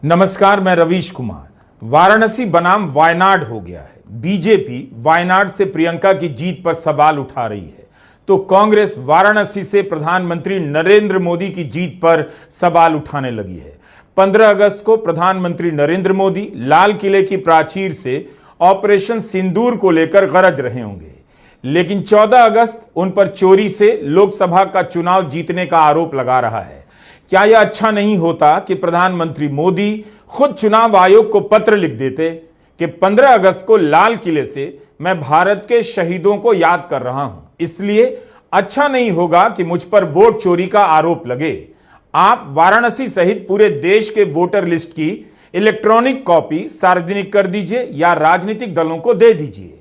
नमस्कार, मैं रवीश कुमार। वाराणसी बनाम वायनाड हो गया है। बीजेपी वायनाड से प्रियंका की जीत पर सवाल उठा रही है तो कांग्रेस वाराणसी से प्रधानमंत्री नरेंद्र मोदी की जीत पर सवाल उठाने लगी है। 15 अगस्त को प्रधानमंत्री नरेंद्र मोदी लाल किले की प्राचीर से ऑपरेशन सिंदूर को लेकर गरज रहे होंगे, लेकिन 14 अगस्त उन पर चोरी से लोकसभा का चुनाव जीतने का आरोप लगा रहा है। क्या यह अच्छा नहीं होता कि प्रधानमंत्री मोदी खुद चुनाव आयोग को पत्र लिख देते कि 15 अगस्त को लाल किले से मैं भारत के शहीदों को याद कर रहा हूं, इसलिए अच्छा नहीं होगा कि मुझ पर वोट चोरी का आरोप लगे। आप वाराणसी सहित पूरे देश के वोटर लिस्ट की इलेक्ट्रॉनिक कॉपी सार्वजनिक कर दीजिए या राजनीतिक दलों को दे दीजिए।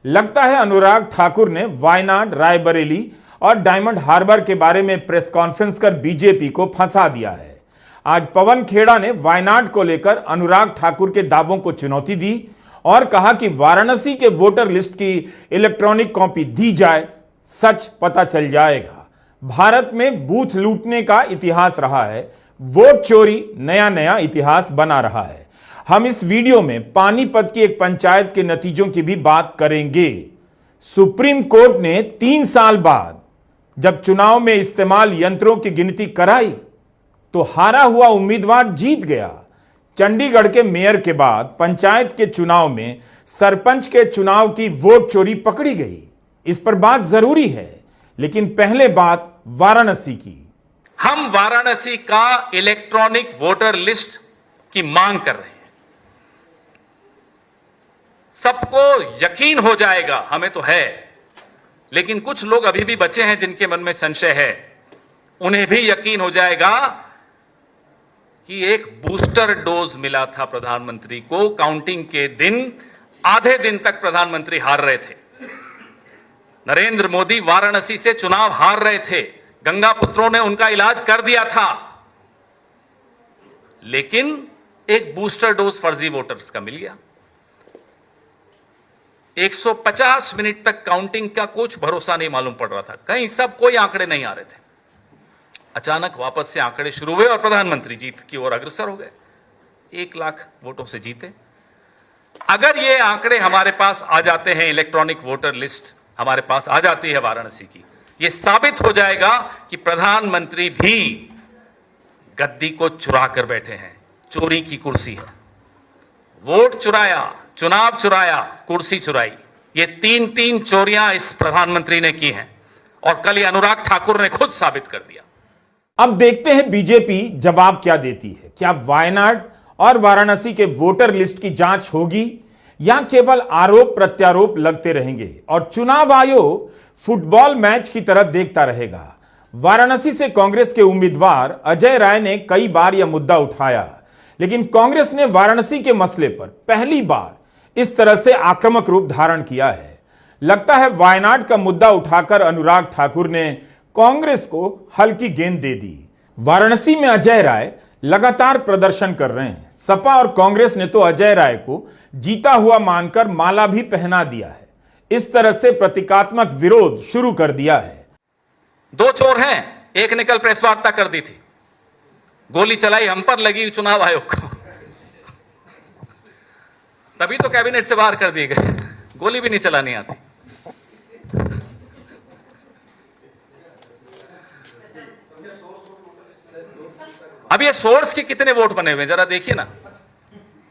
लगता है अनुराग ठाकुर ने वायनाड, रायबरेली और डायमंड हार्बर के बारे में प्रेस कॉन्फ्रेंस कर बीजेपी को फंसा दिया है। आज पवन खेड़ा ने वायनाड को लेकर अनुराग ठाकुर के दावों को चुनौती दी और कहा कि वाराणसी के वोटर लिस्ट की इलेक्ट्रॉनिक कॉपी दी जाए, सच पता चल जाएगा। भारत में बूथ लूटने का इतिहास रहा है, वोट चोरी नया नया इतिहास बना रहा है। हम इस वीडियो में पानीपत की एक पंचायत के नतीजों की भी बात करेंगे। सुप्रीम कोर्ट ने 3 साल बाद जब चुनाव में इस्तेमाल यंत्रों की गिनती कराई तो हारा हुआ उम्मीदवार जीत गया। चंडीगढ़ के मेयर के बाद पंचायत के चुनाव में सरपंच के चुनाव की वोट चोरी पकड़ी गई। इस पर बात जरूरी है, लेकिन पहले बात वाराणसी की। हम वाराणसी का इलेक्ट्रॉनिक वोटर लिस्ट की मांग कर रहे हैं। सबको यकीन हो जाएगा, हमें तो है, लेकिन कुछ लोग अभी भी बचे हैं जिनके मन में संशय है। उन्हें भी यकीन हो जाएगा कि एक बूस्टर डोज मिला था प्रधानमंत्री को। काउंटिंग के दिन आधे दिन तक प्रधानमंत्री हार रहे थे। नरेंद्र मोदी वाराणसी से चुनाव हार रहे थे। गंगा पुत्रों ने उनका इलाज कर दिया था, लेकिन एक बूस्टर डोज फर्जी वोटर्स का मिल गया। 150 मिनट तक काउंटिंग का कुछ भरोसा नहीं मालूम पड़ रहा था, कहीं सब कोई आंकड़े नहीं आ रहे थे। अचानक वापस से आंकड़े शुरू हुए और प्रधानमंत्री जीत की ओर अग्रसर हो गए। 1 लाख वोटों से जीते। अगर ये आंकड़े हमारे पास आ जाते हैं, इलेक्ट्रॉनिक वोटर लिस्ट हमारे पास आ जाती है वाराणसी की, ये साबित हो जाएगा कि प्रधानमंत्री भी गद्दी को चुरा कर बैठे हैं। चोरी की कुर्सी है। वोट चुराया, चुनाव चुराया, कुर्सी चुराई। ये 3 चोरियां इस प्रधानमंत्री ने की हैं और कल ये अनुराग ठाकुर ने खुद साबित कर दिया। अब देखते हैं बीजेपी जवाब क्या देती है। क्या वायनाड और वाराणसी के वोटर लिस्ट की जांच होगी या केवल आरोप प्रत्यारोप लगते रहेंगे और चुनाव आयोग फुटबॉल मैच की तरह देखता रहेगा? वाराणसी से कांग्रेस के उम्मीदवार अजय राय ने कई बार यह मुद्दा उठाया, लेकिन कांग्रेस ने वाराणसी के मसले पर पहली बार इस तरह से आक्रामक रूप धारण किया है। लगता है वायनाड का मुद्दा उठाकर अनुराग ठाकुर ने कांग्रेस को हल्की गेंद दे दी। वाराणसी में अजय राय लगातार प्रदर्शन कर रहे हैं। सपा और कांग्रेस ने तो अजय राय को जीता हुआ मानकर माला भी पहना दिया है। इस तरह से प्रतीकात्मक विरोध शुरू कर दिया है। 2 चोर हैं, एक ने कल प्रेस वार्ता कर दी थी, गोली चलाई हम पर लगी चुनाव आयोग को। तभी तो कैबिनेट से बाहर कर दिए गए। गोली भी नहीं चलानी आती। अब ये सोर्स के कितने वोट बने हुए जरा देखिए ना,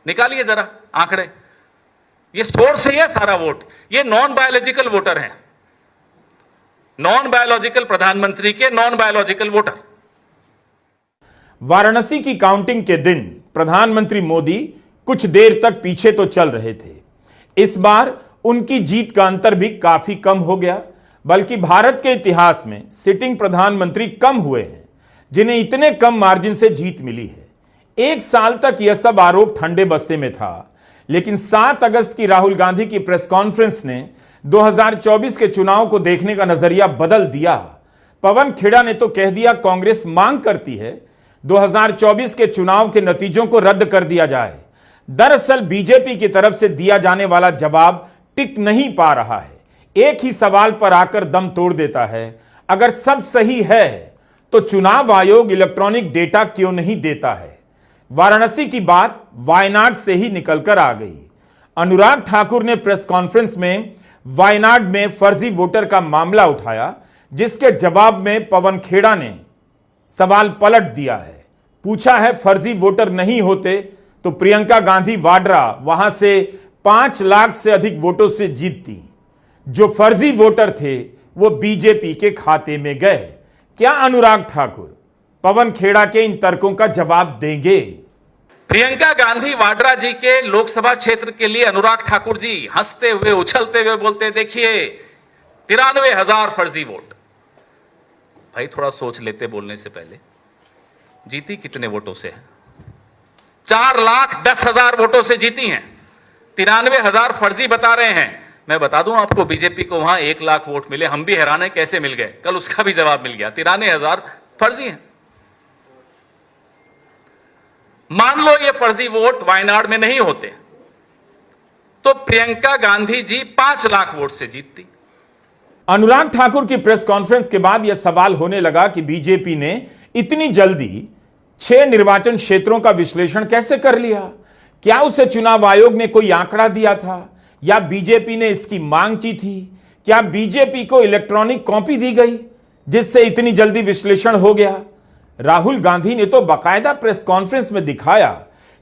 निकालिए जरा आंकड़े। ये सोर्स है, ये सारा वोट, ये नॉन बायोलॉजिकल वोटर हैं। नॉन बायोलॉजिकल प्रधानमंत्री के नॉन बायोलॉजिकल वोटर। वाराणसी की काउंटिंग के दिन प्रधानमंत्री मोदी कुछ देर तक पीछे तो चल रहे थे। इस बार उनकी जीत का अंतर भी काफी कम हो गया, बल्कि भारत के इतिहास में सिटिंग प्रधानमंत्री कम हुए हैं जिन्हें इतने कम मार्जिन से जीत मिली है। 1 साल तक यह सब आरोप ठंडे बस्ते में था, लेकिन 7 अगस्त की राहुल गांधी की प्रेस कॉन्फ्रेंस ने 2024 के चुनाव को देखने का नजरिया बदल दिया। पवन खेड़ा ने तो कह दिया कांग्रेस मांग करती है 2024 के चुनाव के नतीजों को रद्द कर दिया जाए। दरअसल बीजेपी की तरफ से दिया जाने वाला जवाब टिक नहीं पा रहा है। एक ही सवाल पर आकर दम तोड़ देता है। अगर सब सही है तो चुनाव आयोग इलेक्ट्रॉनिक डेटा क्यों नहीं देता है? वाराणसी की बात वायनाड से ही निकलकर आ गई। अनुराग ठाकुर ने प्रेस कॉन्फ्रेंस में वायनाड में फर्जी वोटर का मामला उठाया, जिसके जवाब में पवन खेड़ा ने सवाल पलट दिया है। पूछा है, फर्जी वोटर नहीं होते तो प्रियंका गांधी वाड्रा वहां से 5 लाख से अधिक वोटों से जीतती। जो फर्जी वोटर थे वो बीजेपी के खाते में गए। क्या अनुराग ठाकुर पवन खेड़ा के इन तर्कों का जवाब देंगे? प्रियंका गांधी वाड्रा जी के लोकसभा क्षेत्र के लिए अनुराग ठाकुर जी हंसते हुए उछलते हुए बोलते, देखिए 93,000 फर्जी वोट। भाई थोड़ा सोच लेते बोलने से पहले। जीती कितने वोटों से है? 4,10,000 वोटों से जीती हैं। 93,000 फर्जी बता रहे हैं। मैं बता दूं आपको, बीजेपी को वहां 1 लाख वोट मिले, हम भी हैरान है कैसे मिल गए। कल उसका भी जवाब मिल गया। 93,000 फर्जी हैं। मान लो ये फर्जी वोट वायनाड में नहीं होते तो प्रियंका गांधी जी 5 लाख वोट से जीतती। अनुराग ठाकुर की प्रेस कॉन्फ्रेंस के बाद यह सवाल होने लगा कि बीजेपी ने इतनी जल्दी 6 निर्वाचन क्षेत्रों का विश्लेषण कैसे कर लिया? क्या उसे चुनाव आयोग ने कोई आंकड़ा दिया था या बीजेपी ने इसकी मांग की थी? क्या बीजेपी को इलेक्ट्रॉनिक कॉपी दी गई जिससे इतनी जल्दी विश्लेषण हो गया? राहुल गांधी ने तो बाकायदा प्रेस कॉन्फ्रेंस में दिखाया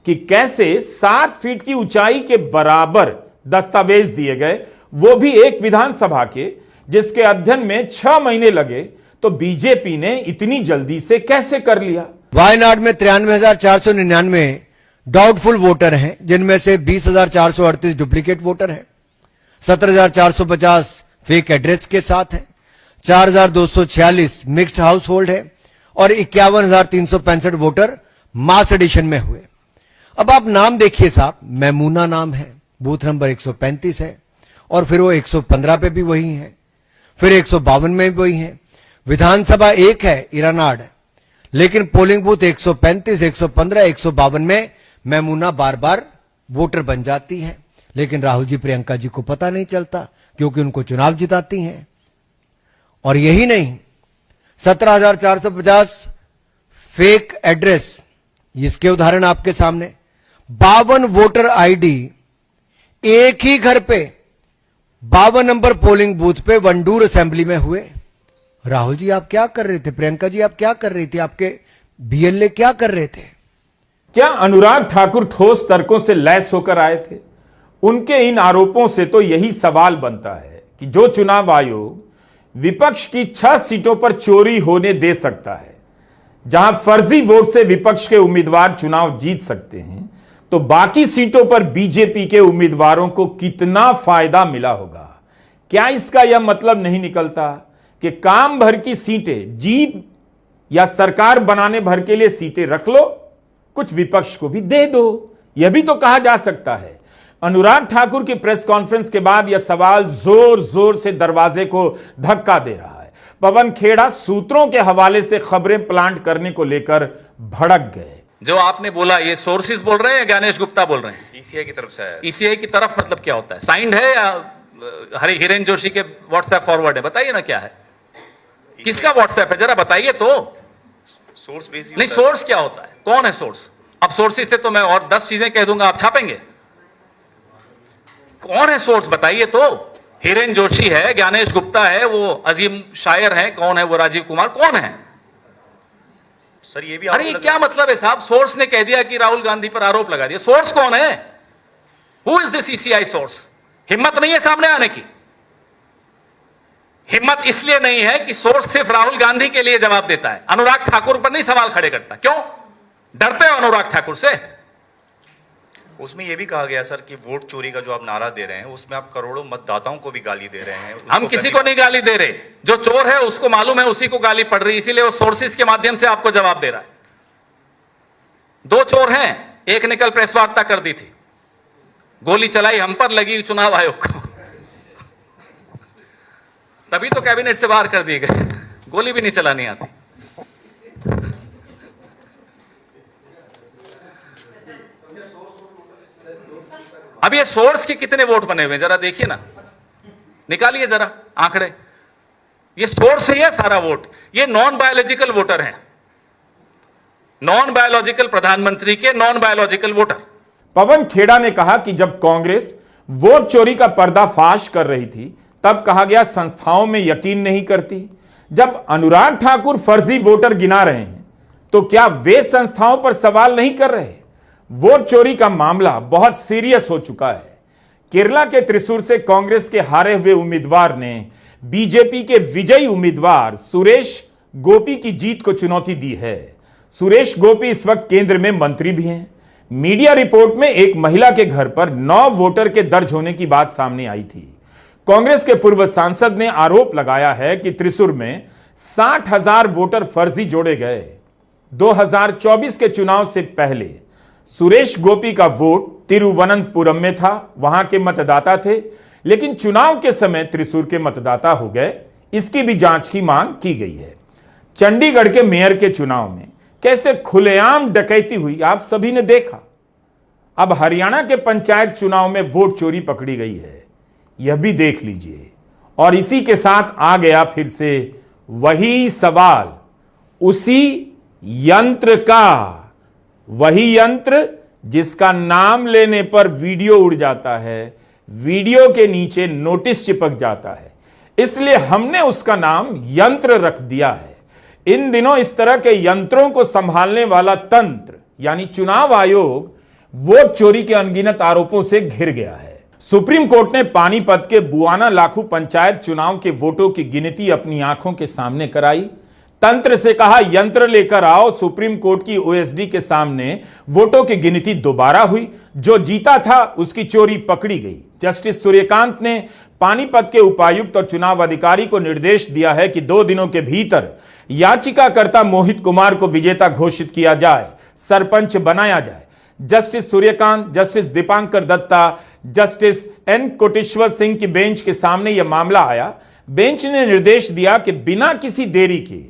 कि कैसे 7 फीट की ऊंचाई के बराबर दस्तावेज दिए गए, वो भी एक विधानसभा के, जिसके अध्ययन में 6 महीने लगे। तो बीजेपी ने इतनी जल्दी से कैसे कर लिया? वायनाड में 93,499 डाउटफुल वोटर हैं, जिनमें से 20,438 डुप्लीकेट वोटर हैं, 17,450 फेक एड्रेस के साथ हैं, 4,246 मिक्स्ड हाउस होल्ड है और 51,365 वोटर मास एडिशन में हुए। अब आप नाम देखिए साहब, मैमूना नाम है, बूथ नंबर 135 है और फिर वो 115 पे भी वही है, फिर 152 में भी वही है। विधानसभा एक है इरानाड, लेकिन पोलिंग बूथ 135, 115, 152 में मैमूना बार बार वोटर बन जाती है, लेकिन राहुल जी प्रियंका जी को पता नहीं चलता क्योंकि उनको चुनाव जिताती हैं। और यही नहीं, 17,450 फेक एड्रेस, इसके उदाहरण आपके सामने। 52 वोटर आईडी एक ही घर पे 52 नंबर पोलिंग बूथ पे वंडूर असेंबली में हुए। राहुल जी आप क्या कर रहे थे? प्रियंका जी आप क्या कर रही थी? आपके बीएलए क्या कर रहे थे? क्या अनुराग ठाकुर ठोस तर्कों से लैस होकर आए थे? उनके इन आरोपों से तो यही सवाल बनता है कि जो चुनाव आयोग विपक्ष की 6 सीटों पर चोरी होने दे सकता है, जहां फर्जी वोट से विपक्ष के उम्मीदवार चुनाव जीत सकते हैं, तो बाकी सीटों पर बीजेपी के उम्मीदवारों को कितना फायदा मिला होगा? क्या इसका यह मतलब नहीं निकलता कि काम भर की सीटें जीत या सरकार बनाने भर के लिए सीटें रख लो, कुछ विपक्ष को भी दे दो? यह भी तो कहा जा सकता है। अनुराग ठाकुर की प्रेस कॉन्फ्रेंस के बाद यह सवाल जोर जोर से दरवाजे को धक्का दे रहा है। पवन खेड़ा सूत्रों के हवाले से खबरें प्लांट करने को लेकर भड़क गए। जो आपने बोला ये सोर्सेज बोल रहे हैं या ज्ञानेश गुप्ता बोल रहे हैं? ईसीआई की तरफ से आया। ईसीआई की तरफ मतलब क्या होता है? साइंड है या हिरेन जोशी के व्हाट्सएप फॉरवर्ड है? बताइए ना क्या है, किसका व्हाट्सएप है, जरा बताइए तो। सोर्स बेस नहीं, सोर्स क्या होता है? कौन है सोर्स? अब सोर्सेज से तो मैं और 10 चीजें कह दूंगा, आप छापेंगे। कौन है सोर्स बताइए तो। हिरेन जोशी है, ज्ञानेश गुप्ता है, वो अजीम शायर है, कौन है वो राजीव कुमार, कौन है? सर ये भी अरे ये क्या मतलब है साहब? सोर्स ने कह दिया कि राहुल गांधी पर आरोप लगा दिया। सोर्स कौन है? Who is this ECI source? हिम्मत नहीं है सामने आने की। हिम्मत इसलिए नहीं है कि सोर्स सिर्फ राहुल गांधी के लिए जवाब देता है, अनुराग ठाकुर पर नहीं सवाल खड़े करता। क्यों डरते हो अनुराग ठाकुर से? उसमें यह भी कहा गया सर कि वोट चोरी का जो आप नारा दे रहे हैं उसमें आप करोड़ों मतदाताओं को भी गाली दे रहे हैं। हम किसी को नहीं गाली दे रहे, जो चोर है उसको मालूम है उसी को गाली पड़ रही, इसीलिए वो सोर्सेज के माध्यम से आपको जवाब दे रहा है। 2 चोर हैं, एक ने कल प्रेस वार्ता कर दी थी, गोली चलाई हम पर, लगी चुनाव आयोग को, तभी तो कैबिनेट से बाहर कर दिए गए। गोली भी नहीं चलानी आती। अब ये सोर्स के कितने वोट बने हुए जरा देखिए ना, निकालिए जरा आंकड़े। ये सोर्स है ये सारा वोट, ये नॉन बायोलॉजिकल वोटर हैं। नॉन बायोलॉजिकल प्रधानमंत्री के non biological voter. Pawan Khera ने कहा कि जब कांग्रेस वोट चोरी का पर्दाफाश कर रही थी तब कहा गया संस्थाओं में यकीन नहीं करती। जब अनुराग ठाकुर फर्जी वोटर गिना रहे हैं तो क्या वे संस्थाओं पर सवाल नहीं कर रहे? वोट चोरी का मामला बहुत सीरियस हो चुका है। केरला के त्रिशूर से कांग्रेस के हारे हुए उम्मीदवार ने बीजेपी के विजयी उम्मीदवार सुरेश गोपी की जीत को चुनौती दी है। सुरेश गोपी इस वक्त केंद्र में मंत्री भी हैं। मीडिया रिपोर्ट में एक महिला के घर पर 9 वोटर के दर्ज होने की बात सामने आई थी। कांग्रेस के पूर्व सांसद ने आरोप लगाया है कि त्रिशूर में 60,000 वोटर फर्जी जोड़े गए। 2024 के चुनाव से पहले सुरेश गोपी का वोट तिरुवनंतपुरम में था, वहां के मतदाता थे, लेकिन चुनाव के समय त्रिशूर के मतदाता हो गए। इसकी भी जांच की मांग की गई है। चंडीगढ़ के मेयर के चुनाव में कैसे खुलेआम डकैती हुई आप सभी ने देखा। अब हरियाणा के पंचायत चुनाव में वोट चोरी पकड़ी गई है, यह भी देख लीजिए। और इसी के साथ आ गया फिर से वही सवाल, उसी यंत्र का, वही यंत्र जिसका नाम लेने पर वीडियो उड़ जाता है, वीडियो के नीचे नोटिस चिपक जाता है, इसलिए हमने उसका नाम यंत्र रख दिया है। इन दिनों इस तरह के यंत्रों को संभालने वाला तंत्र यानी चुनाव आयोग वोट चोरी के अनगिनत आरोपों से घिर गया है। सुप्रीम कोर्ट ने पानीपत के बुआना लाखू पंचायत चुनाव के वोटों की गिनती अपनी आंखों के सामने कराई। तंत्र से कहा यंत्र लेकर आओ। सुप्रीम कोर्ट की ओएसडी के सामने वोटों की गिनती दोबारा हुई। जो जीता था उसकी चोरी पकड़ी गई। जस्टिस सूर्यकांत ने पानीपत के उपायुक्त और चुनाव अधिकारी को निर्देश दिया है कि 2 दिनों के भीतर याचिकाकर्ता मोहित कुमार को विजेता घोषित किया जाए, सरपंच बनाया जाए। Justice Suryakant, justice Dipankar Datta, justice N Koteshwar Singh की बेंच के सामने यह मामला आया। बेंच ने निर्देश दिया कि बिना किसी देरी के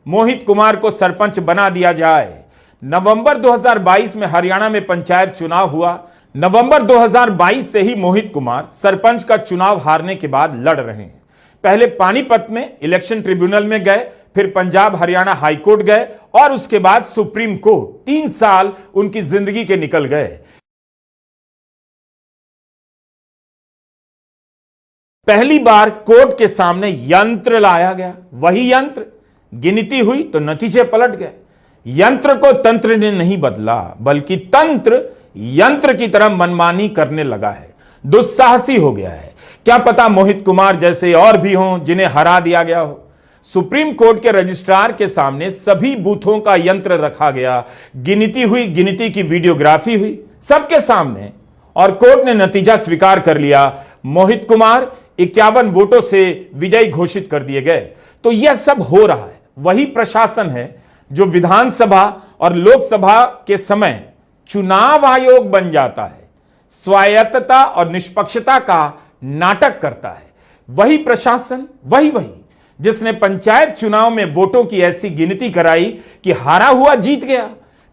मोहित कुमार को सरपंच बना दिया जाए। नवंबर 2022 में हरियाणा में पंचायत चुनाव हुआ। नवंबर 2022 से ही मोहित कुमार सरपंच का चुनाव हारने के बाद लड़ रहे हैं। पहले पानीपत में इलेक्शन ट्रिब्यूनल में गए, फिर पंजाब हरियाणा हाईकोर्ट गए और उसके बाद सुप्रीम कोर्ट। 3 साल उनकी जिंदगी के निकल गए। पहली बार कोर्ट के सामने यंत्र लाया गया, वही यंत्र, गिनती हुई तो नतीजे पलट गए। यंत्र को तंत्र ने नहीं बदला, बल्कि तंत्र यंत्र की तरह मनमानी करने लगा है, दुस्साहसी हो गया है। क्या पता मोहित कुमार जैसे और भी हों जिन्हें हरा दिया गया हो। सुप्रीम कोर्ट के रजिस्ट्रार के सामने सभी बूथों का यंत्र रखा गया, गिनती हुई, गिनती की वीडियोग्राफी हुई सबके सामने, और कोर्ट ने नतीजा स्वीकार कर लिया। मोहित कुमार 51 वोटों से विजयी घोषित कर दिए गए। तो यह सब हो रहा है, वही प्रशासन है जो विधानसभा और लोकसभा के समय चुनाव आयोग बन जाता है, स्वायत्तता और निष्पक्षता का नाटक करता है। वही प्रशासन, वही जिसने पंचायत चुनाव में वोटों की ऐसी गिनती कराई कि हारा हुआ जीत गया।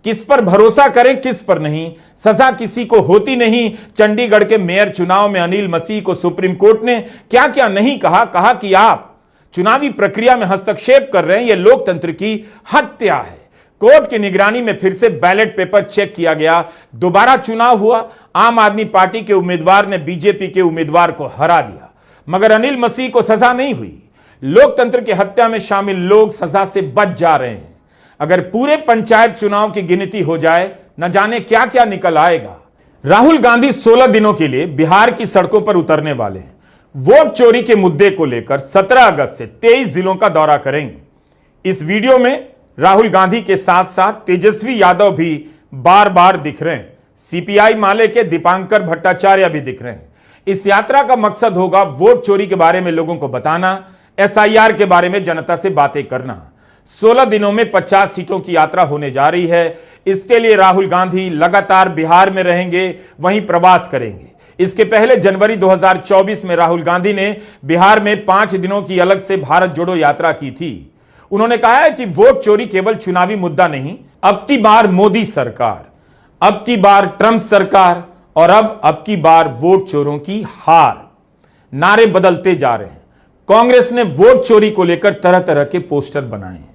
किस पर भरोसा करें, किस पर नहीं, सजा किसी को होती नहीं। चंडीगढ़ के मेयर चुनाव में अनिल मसीह को सुप्रीम कोर्ट ने क्या क्या नहीं कहा कि आप चुनावी प्रक्रिया में हस्तक्षेप कर रहे हैं, यह लोकतंत्र की हत्या है। कोर्ट की निगरानी में फिर से बैलेट पेपर चेक किया गया, दोबारा चुनाव हुआ। आम आदमी पार्टी के उम्मीदवार ने बीजेपी के उम्मीदवार को हरा दिया, मगर अनिल मसीह को सजा नहीं हुई। लोकतंत्र की हत्या में शामिल लोग सजा से बच जा रहे हैं। अगर पूरे पंचायत चुनाव की गिनती हो जाए, न जाने क्या क्या निकल आएगा। राहुल गांधी 16 दिनों के लिए बिहार की सड़कों पर उतरने वाले हैं। वोट चोरी के मुद्दे को लेकर 17 अगस्त से 23 जिलों का दौरा करेंगे। इस वीडियो में राहुल गांधी के साथ साथ तेजस्वी यादव भी बार बार दिख रहे हैं। सीपीआई माले के दीपांकर भट्टाचार्य भी दिख रहे हैं। इस यात्रा का मकसद होगा वोट चोरी के बारे में लोगों को बताना, एसआईआर के बारे में जनता से बातें करना। 16 दिनों में 50 सीटों की यात्रा होने जा रही है। इसके लिए राहुल गांधी लगातार बिहार में रहेंगे, वहीं प्रवास करेंगे। इसके पहले जनवरी 2024 में राहुल गांधी ने बिहार में 5 दिनों की अलग से भारत जोड़ो यात्रा की थी। उन्होंने कहा है कि वोट चोरी केवल चुनावी मुद्दा नहीं, अब की बार मोदी सरकार, अब की बार ट्रंप सरकार और अब की बार वोट चोरों की हार। नारे बदलते जा रहे हैं। कांग्रेस ने वोट चोरी को लेकर तरह तरह के पोस्टर बनाए हैं।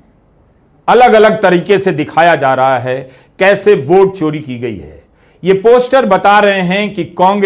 अलग अलग तरीके से दिखाया जा रहा है कैसे वोट चोरी की गई है। ये पोस्टर बता रहे हैं कि कांग्रेस